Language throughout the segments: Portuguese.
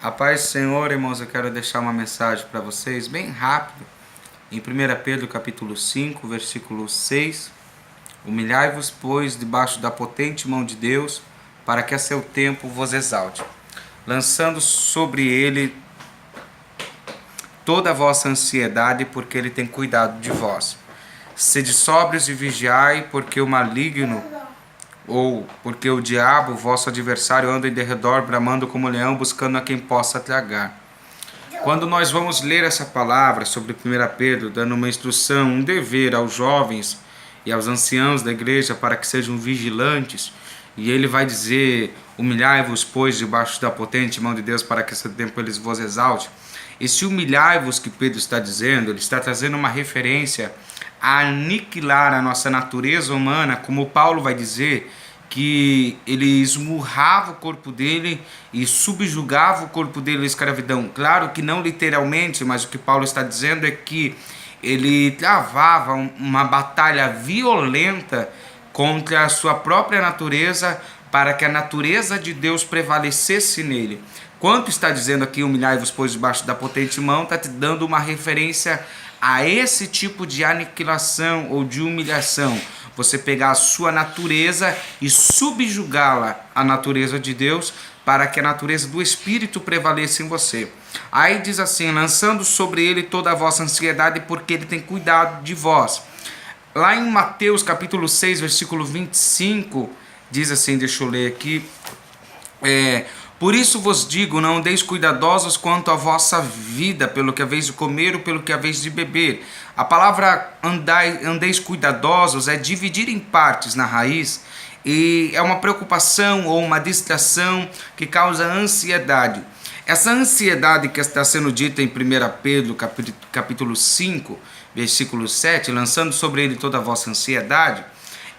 A paz do Senhor, irmãos, eu quero deixar uma mensagem para vocês bem rápido. Em 1 Pedro capítulo 5, versículo 6, humilhai-vos, pois, debaixo da potente mão de Deus, para que a seu tempo vos exalte, lançando sobre ele toda a vossa ansiedade, porque ele tem cuidado de vós. Sede sóbrios e vigiai, porque o maligno, ou porque o diabo, vosso adversário, anda em derredor, bramando como leão, buscando a quem possa tragar. Quando nós vamos ler essa palavra sobre 1 Pedro, dando uma instrução, um dever aos jovens e aos anciãos da igreja para que sejam vigilantes, e ele vai dizer, humilhai-vos, pois, debaixo da potente mão de Deus, para que esse tempo eles vos exalte. Esse humilhai-vos que Pedro está dizendo, ele está trazendo uma referência a aniquilar a nossa natureza humana, como Paulo vai dizer, que ele esmurrava o corpo dele e subjugava o corpo dele à escravidão. Claro que não literalmente, mas o que Paulo está dizendo é que ele travava uma batalha violenta contra a sua própria natureza, para que a natureza de Deus prevalecesse nele. Quanto está dizendo aqui, humilhai-vos, pois, debaixo da potente mão, está te dando uma referência a esse tipo de aniquilação ou de humilhação. Você pegar a sua natureza e subjugá-la à natureza de Deus, para que a natureza do Espírito prevaleça em você. Aí diz assim, lançando sobre ele toda a vossa ansiedade, porque ele tem cuidado de vós. Lá em Mateus capítulo 6, versículo 25, diz assim, deixa eu ler aqui, por isso vos digo, não andeis cuidadosos quanto à vossa vida, pelo que haveis de comer ou pelo que haveis de beber. A palavra andeis cuidadosos é dividir em partes na raiz, e é uma preocupação ou uma distração que causa ansiedade. Essa ansiedade que está sendo dita em 1 Pedro capítulo 5, versículo 7, lançando sobre ele toda a vossa ansiedade,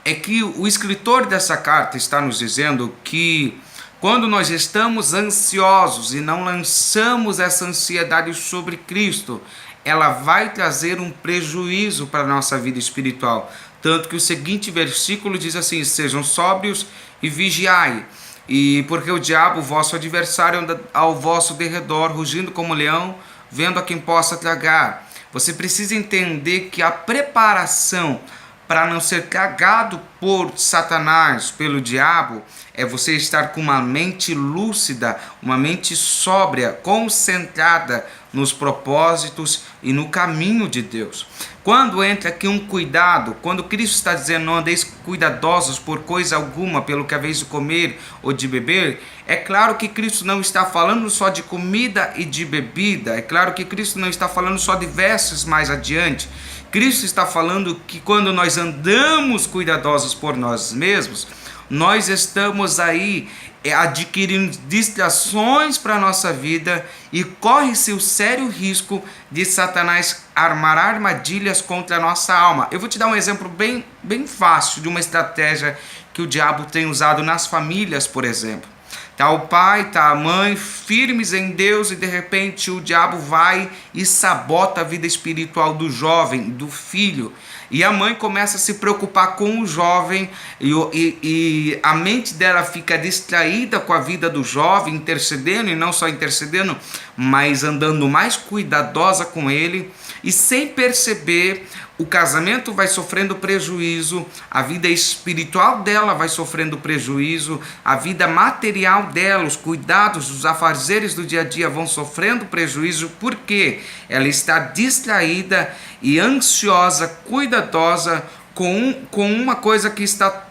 é que o escritor dessa carta está nos dizendo que quando nós estamos ansiosos e não lançamos essa ansiedade sobre Cristo, ela vai trazer um prejuízo para a nossa vida espiritual. Tanto que o seguinte versículo diz assim, sejam sóbrios e vigiai, e porque o diabo, vosso adversário, anda ao vosso derredor, rugindo como leão, vendo a quem possa tragar. Você precisa entender que a preparação para não ser tragado por Satanás, pelo diabo, é você estar com uma mente lúcida, uma mente sóbria, concentrada nos propósitos e no caminho de Deus. Quando entra aqui um cuidado, quando Cristo está dizendo não andeis cuidadosos por coisa alguma, pelo que haveis de comer ou de beber, é claro que Cristo não está falando só de comida e de bebida, é claro que Cristo não está falando só de vestes mais adiante. Cristo está falando que quando nós andamos cuidadosos por nós mesmos, nós estamos aí adquirindo distrações para a nossa vida e corre-se o sério risco de Satanás armar armadilhas contra a nossa alma. Eu vou te dar um exemplo bem fácil de uma estratégia que o diabo tem usado nas famílias, por exemplo. Tá o pai, tá a mãe, firmes em Deus, e de repente o diabo vai e sabota a vida espiritual do jovem, do filho. E a mãe começa a se preocupar com o jovem e a mente dela fica distraída com a vida do jovem, intercedendo, e não só intercedendo, mas andando mais cuidadosa com ele, e sem perceber, o casamento vai sofrendo prejuízo, a vida espiritual dela vai sofrendo prejuízo, a vida material dela, os cuidados, os afazeres do dia a dia vão sofrendo prejuízo, porque ela está distraída e ansiosa, cuidadosa com uma coisa que está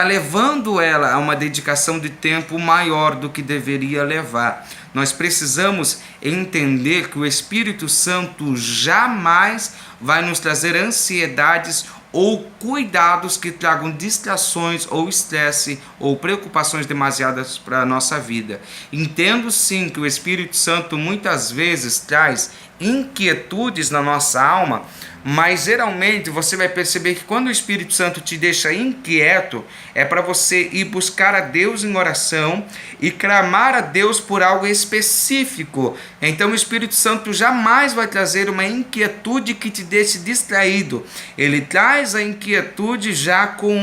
levando ela a uma dedicação de tempo maior do que deveria levar. Nós precisamos entender que o Espírito Santo jamais vai nos trazer ansiedades ou cuidados que tragam distrações ou estresse ou preocupações demasiadas para a nossa vida. Entendo sim que o Espírito Santo muitas vezes traz inquietudes na nossa alma, mas geralmente você vai perceber que quando o Espírito Santo te deixa inquieto, é para você ir buscar a Deus em oração e clamar a Deus por algo específico. Então o Espírito Santo jamais vai trazer uma inquietude que te deixe distraído. Ele traz a inquietude já com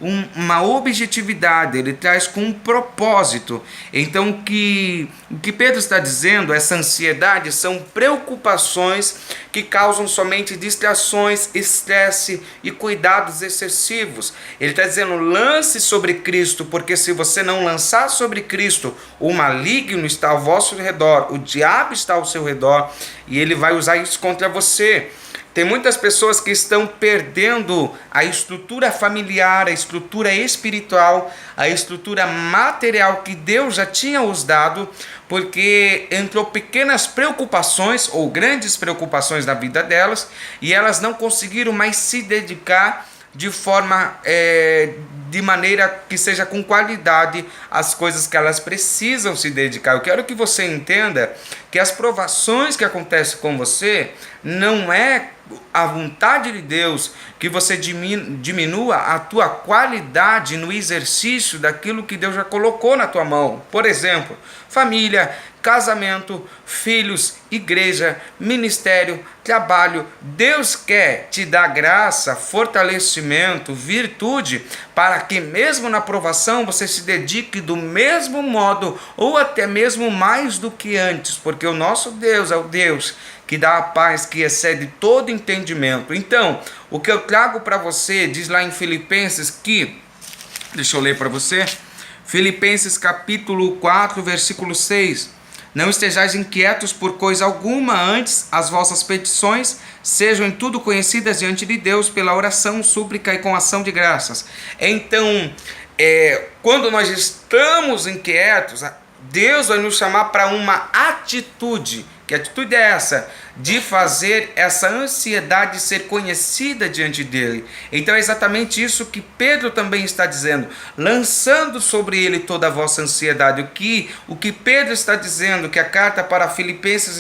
uma objetividade, ele traz com um propósito. Então o que Pedro está dizendo, essa ansiedade, são preocupações que causam somente distrações, estresse e cuidados excessivos. Ele está dizendo, lance sobre Cristo, porque se você não lançar sobre Cristo, o maligno está ao vosso redor, o diabo está ao seu redor, e ele vai usar isso contra você. Tem muitas pessoas que estão perdendo a estrutura familiar, a estrutura espiritual, a estrutura material que Deus já tinha os dado, porque entrou pequenas preocupações ou grandes preocupações na vida delas e elas não conseguiram mais se dedicar de forma, de maneira que seja com qualidade as coisas que elas precisam se dedicar. Eu quero que você entenda que as provações que acontecem com você não é a vontade de Deus que você diminua a tua qualidade no exercício daquilo que Deus já colocou na tua mão. Por exemplo, família, casamento, filhos, igreja, ministério, trabalho. Deus quer te dar graça, fortalecimento, virtude, para que mesmo na provação você se dedique do mesmo modo ou até mesmo mais do que antes, porque o nosso Deus é o Deus que dá a paz que excede todo entendimento. Então, o que eu trago para você, diz lá em Filipenses que, deixa eu ler para você, Filipenses capítulo 4, versículo 6, não estejais inquietos por coisa alguma, antes as vossas petições sejam em tudo conhecidas diante de Deus pela oração, súplica e com ação de graças. Então, quando nós estamos inquietos, Deus vai nos chamar para uma atitude. Que atitude é essa? De fazer essa ansiedade ser conhecida diante dele. Então é exatamente isso que Pedro também está dizendo, lançando sobre ele toda a vossa ansiedade. O que Pedro está dizendo, que a carta para Filipenses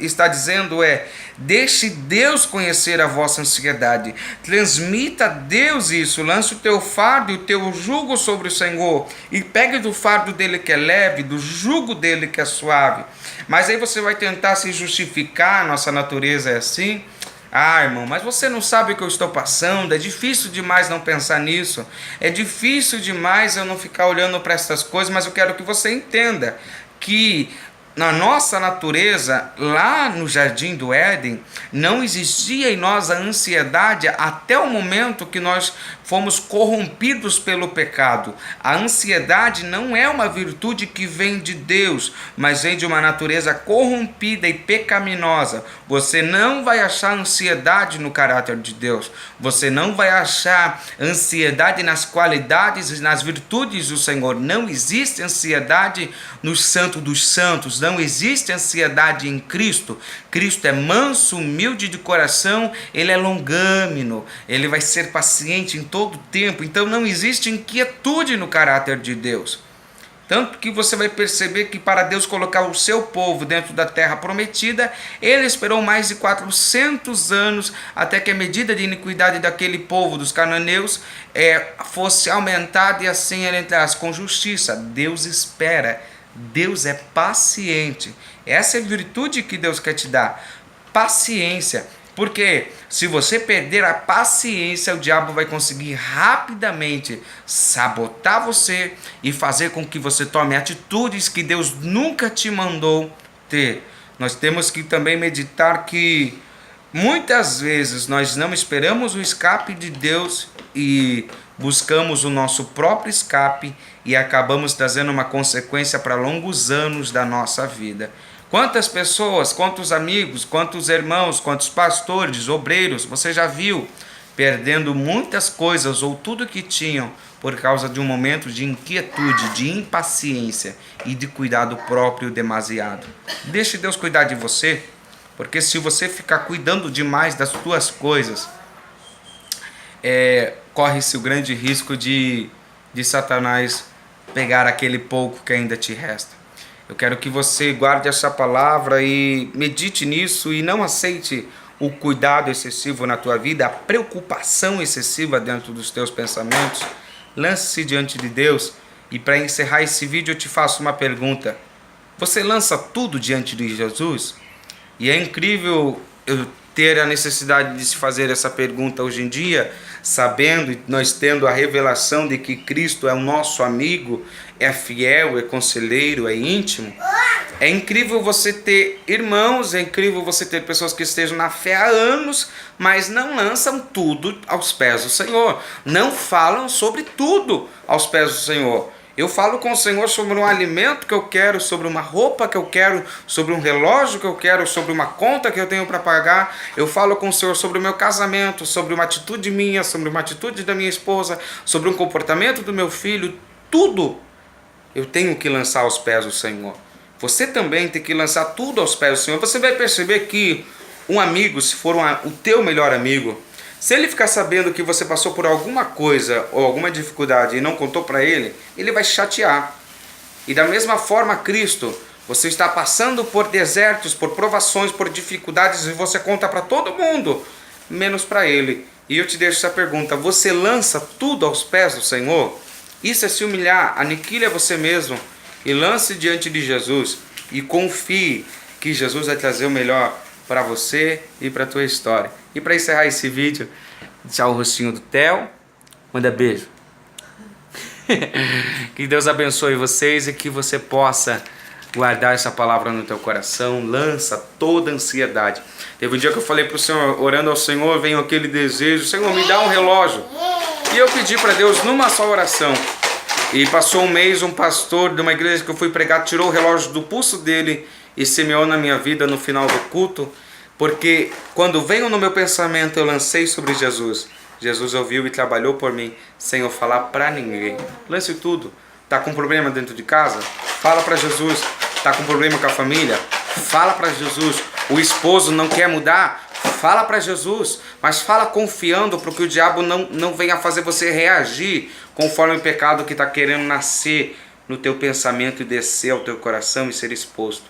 está dizendo é: deixe Deus conhecer a vossa ansiedade, transmita a Deus isso, lance o teu fardo e o teu jugo sobre o Senhor, e pegue do fardo dele que é leve, do jugo dele que é suave. Mas aí você vai tentar se justificar, nossa natureza é assim. Ah, irmão, mas você não sabe o que eu estou passando, é difícil demais não pensar nisso, é difícil demais eu não ficar olhando para essas coisas, mas eu quero que você entenda que na nossa natureza, lá no Jardim do Éden, não existia em nós a ansiedade até o momento que nós fomos corrompidos pelo pecado. A ansiedade não é uma virtude que vem de Deus, mas vem de uma natureza corrompida e pecaminosa. Você não vai achar ansiedade no caráter de Deus. Você não vai achar ansiedade nas qualidades e nas virtudes do Senhor. Não existe ansiedade no Santo dos Santos. Não existe ansiedade em Cristo. Cristo é manso, humilde de coração, ele é longâmino, ele vai ser paciente em todo tempo. Então não existe inquietude no caráter de Deus. Tanto que você vai perceber que para Deus colocar o seu povo dentro da terra prometida, ele esperou mais de 400 anos até que a medida de iniquidade daquele povo, dos cananeus, fosse aumentada e assim ele entrasse com justiça. Deus espera, Deus é paciente. Essa é a virtude que Deus quer te dar, paciência. Porque se você perder a paciência, o diabo vai conseguir rapidamente sabotar você e fazer com que você tome atitudes que Deus nunca te mandou ter. Nós temos que também meditar que muitas vezes nós não esperamos o escape de Deus e buscamos o nosso próprio escape e acabamos trazendo uma consequência para longos anos da nossa vida. Quantas pessoas, quantos amigos, quantos irmãos, quantos pastores, obreiros, você já viu perdendo muitas coisas ou tudo que tinham por causa de um momento de inquietude, de impaciência e de cuidado próprio demasiado. Deixe Deus cuidar de você, porque se você ficar cuidando demais das tuas coisas, corre-se o grande risco de Satanás pegar aquele pouco que ainda te resta. Eu quero que você guarde essa palavra e medite nisso e não aceite o cuidado excessivo na tua vida, a preocupação excessiva dentro dos teus pensamentos. Lance-se diante de Deus. E para encerrar esse vídeo eu te faço uma pergunta. Você lança tudo diante de Jesus? E é incrível eu ter a necessidade de se fazer essa pergunta hoje em dia, sabendo e nós tendo a revelação de que Cristo é o nosso amigo, é fiel, é conselheiro, é íntimo. É incrível você ter irmãos, é incrível você ter pessoas que estejam na fé há anos, mas não lançam tudo aos pés do Senhor. Não falam sobre tudo aos pés do Senhor. Eu falo com o Senhor sobre um alimento que eu quero, sobre uma roupa que eu quero, sobre um relógio que eu quero, sobre uma conta que eu tenho para pagar. Eu falo com o Senhor sobre o meu casamento, sobre uma atitude minha, sobre uma atitude da minha esposa, sobre um comportamento do meu filho. Tudo eu tenho que lançar aos pés do Senhor. Você também tem que lançar tudo aos pés do Senhor. Você vai perceber que um amigo, se for o teu melhor amigo, se ele ficar sabendo que você passou por alguma coisa ou alguma dificuldade e não contou para ele, ele vai chatear. E da mesma forma, Cristo, você está passando por desertos, por provações, por dificuldades e você conta para todo mundo, menos para ele. E eu te deixo essa pergunta: você lança tudo aos pés do Senhor? Isso é se humilhar. Aniquile a você mesmo e lance diante de Jesus e confie que Jesus vai trazer o melhor para você e para a tua história. E para encerrar esse vídeo, tchau o rostinho do Theo. Manda beijo. Que Deus abençoe vocês e que você possa guardar essa palavra no teu coração. Lança toda a ansiedade. Teve um dia que eu falei para o Senhor, orando ao Senhor, veio aquele desejo: Senhor, me dá um relógio. E eu pedi para Deus numa só oração. E passou um mês, um pastor de uma igreja que eu fui pregar tirou o relógio do pulso dele e semeou na minha vida no final do culto. Porque quando veio no meu pensamento, eu lancei sobre Jesus. Jesus ouviu e trabalhou por mim, sem eu falar para ninguém. Lance tudo. Tá com problema dentro de casa? Fala para Jesus. Tá com problema com a família? Fala para Jesus. O esposo não quer mudar? Fala para Jesus. Mas fala confiando para que o diabo não venha fazer você reagir conforme o pecado que está querendo nascer no teu pensamento e descer ao teu coração e ser exposto.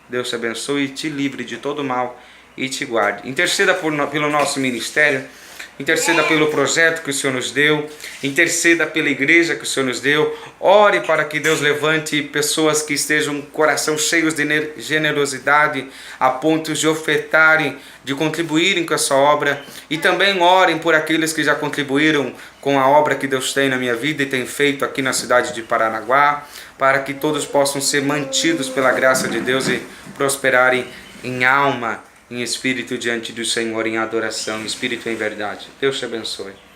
Deus te abençoe e te livre de todo mal e te guarde. Interceda pelo nosso ministério, interceda pelo projeto que o Senhor nos deu, interceda pela igreja que o Senhor nos deu. Ore para que Deus levante pessoas que estejam com o coração cheios de generosidade, a ponto de ofertarem, de contribuírem com essa obra. E também orem por aqueles que já contribuíram com a obra que Deus tem na minha vida e tem feito aqui na cidade de Paranaguá, para que todos possam ser mantidos pela graça de Deus e prosperarem em alma, em espírito diante do Senhor, em adoração, em espírito e em verdade. Deus te abençoe.